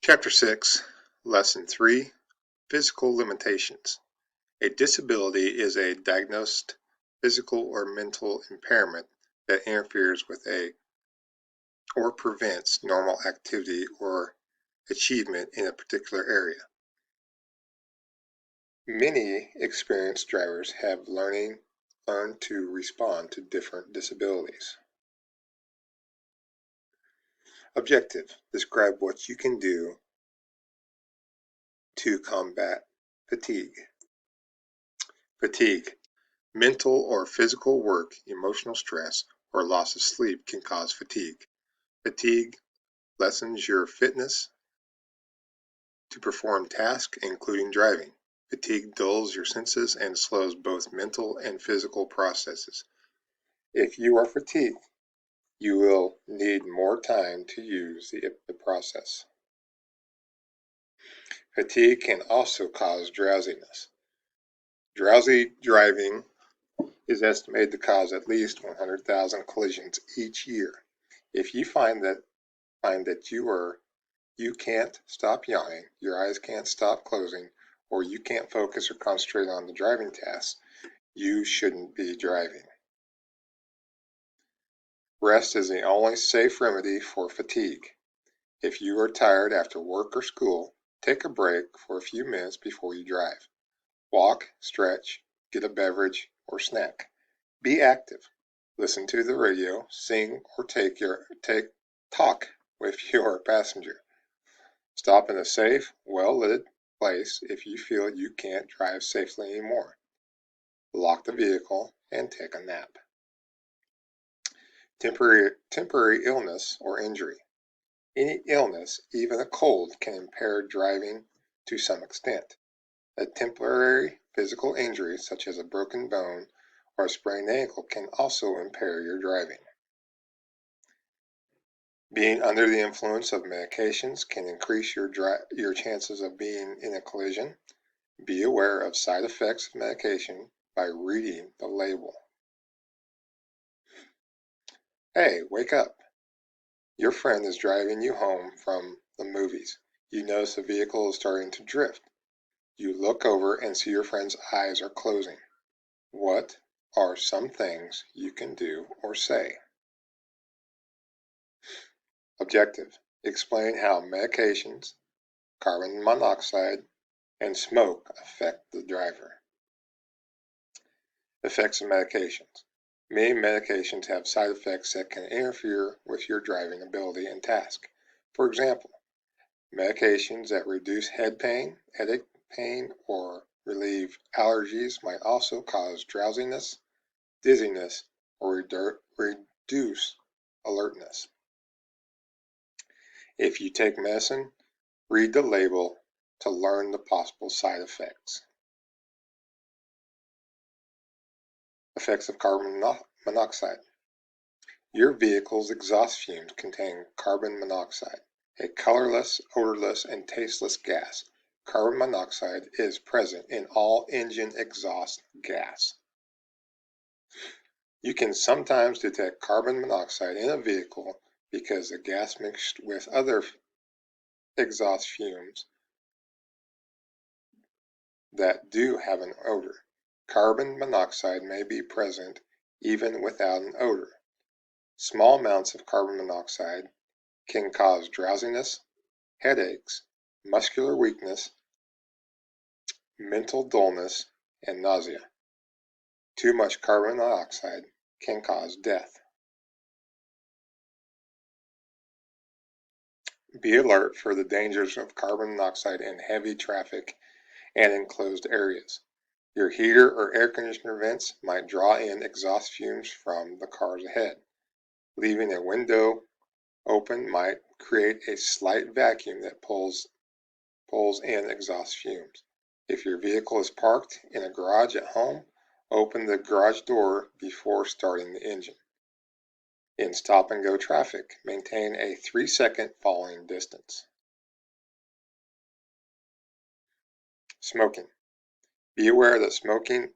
Chapter 6, Lesson 3, Physical Limitations. A disability is a diagnosed physical or mental impairment that interferes with or prevents normal activity or achievement in a particular area. Many experienced drivers have learned to respond to different disabilities. Objective: describe what you can do to combat fatigue. Fatigue. Mental or physical work, emotional stress, or loss of sleep can cause fatigue. Fatigue lessens your fitness to perform tasks, including driving. Fatigue dulls your senses and slows both mental and physical processes. If you are fatigued, you will need more time to use the process. Fatigue can also cause drowsiness. Drowsy driving is estimated to cause at least 100,000 collisions each year. If you find that you can't stop yawning, your eyes can't stop closing, or you can't focus or concentrate on the driving task, you shouldn't be driving. Rest is the only safe remedy for fatigue. If you are tired after work or school, take a break for a few minutes before you drive. Walk, stretch, get a beverage or snack. Be active. Listen to the radio, sing, or talk with your passenger. Stop in a safe, well-lit place if you feel you can't drive safely anymore. Lock the vehicle and take a nap. Temporary illness or injury. Any illness, even a cold, can impair driving to some extent. A temporary physical injury, such as a broken bone or a sprained ankle, can also impair your driving. Being under the influence of medications can increase your chances of being in a collision. Be aware of side effects of medication by reading the label. Hey, wake up! Your friend is driving you home from the movies. You notice the vehicle is starting to drift. You look over and see your friend's eyes are closing. What are some things you can do or say? Objective: explain how medications, carbon monoxide, and smoke affect the driver. Effects of medications. Many medications have side effects that can interfere with your driving ability and task. For example, medications that reduce head pain, headache pain, or relieve allergies might also cause drowsiness, dizziness, or reduce alertness. If you take medicine, read the label to learn the possible side effects. Effects of carbon monoxide. Your vehicle's exhaust fumes contain carbon monoxide, a colorless, odorless, and tasteless gas. Carbon monoxide is present in all engine exhaust gas. You can sometimes detect carbon monoxide in a vehicle because the gas mixed with other exhaust fumes that do have an odor. Carbon monoxide may be present even without an odor. Small amounts of carbon monoxide can cause drowsiness, headaches, muscular weakness, mental dullness, and nausea. Too much carbon monoxide can cause death. Be alert for the dangers of carbon monoxide in heavy traffic and enclosed areas. Your heater or air conditioner vents might draw in exhaust fumes from the cars ahead. Leaving a window open might create a slight vacuum that pulls in exhaust fumes. If your vehicle is parked in a garage at home, open the garage door before starting the engine. In stop-and-go traffic, maintain a 3-second following distance. Smoking. Be aware that smoking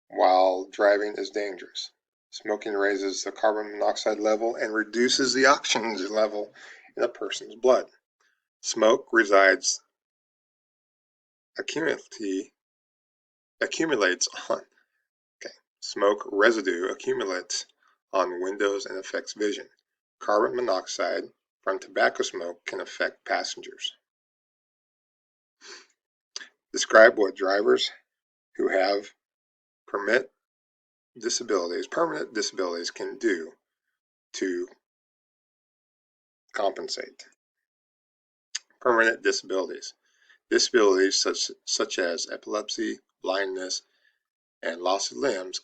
while driving is dangerous. Smoking raises the carbon monoxide level and reduces the oxygen level in a person's blood. Smoke accumulates on smoke residue accumulates on windows and affects vision. Carbon monoxide from tobacco smoke can affect passengers. Describe what drivers who have permanent disabilities can do to compensate. Permanent disabilities. Disabilities such as epilepsy, blindness, and loss of limbs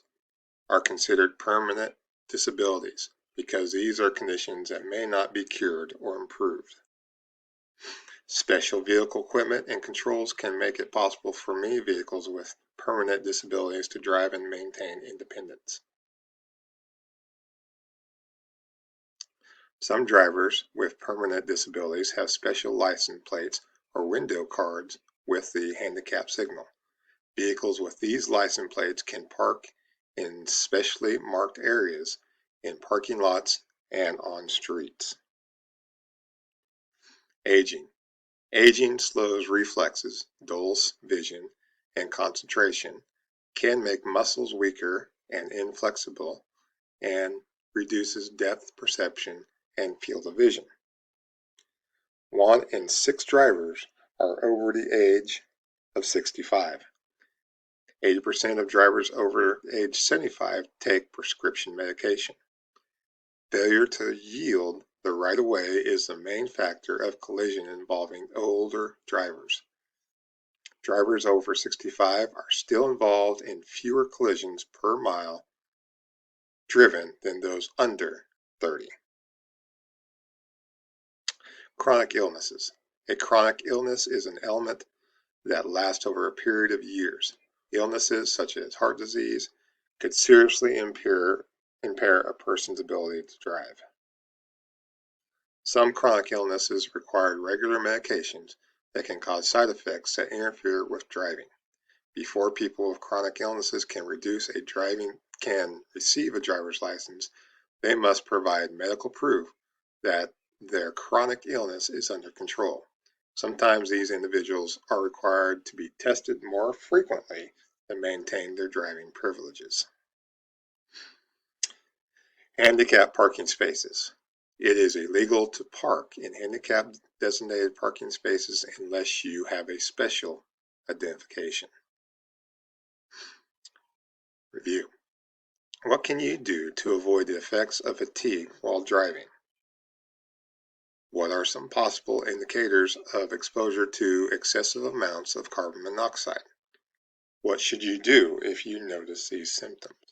are considered permanent disabilities because these are conditions that may not be cured or improved. Special vehicle equipment and controls can make it possible for many vehicles with permanent disabilities to drive and maintain independence. Some drivers with permanent disabilities have special license plates or window cards with the handicap signal. Vehicles with these license plates can park in specially marked areas, in parking lots, and on streets. Aging. Aging slows reflexes, dulls vision and concentration, can make muscles weaker and inflexible, and reduces depth perception and field of vision. 1 in 6 drivers are over the age of 65. 80% of drivers over age 75 take prescription medication. Failure to yield the right-of-way is the main factor of collision involving older drivers. Drivers over 65 are still involved in fewer collisions per mile driven than those under 30. Chronic illnesses. A chronic illness is an ailment that lasts over a period of years. Illnesses such as heart disease could seriously impair a person's ability to drive. Some chronic illnesses require regular medications that can cause side effects that interfere with driving. Before people with chronic illnesses can receive a driver's license, they must provide medical proof that their chronic illness is under control. Sometimes these individuals are required to be tested more frequently to maintain their driving privileges. Handicap parking spaces. It is illegal to park in handicap designated parking spaces unless you have a special identification. Review. What can you do to avoid the effects of fatigue while driving? What are some possible indicators of exposure to excessive amounts of carbon monoxide? What should you do if you notice these symptoms?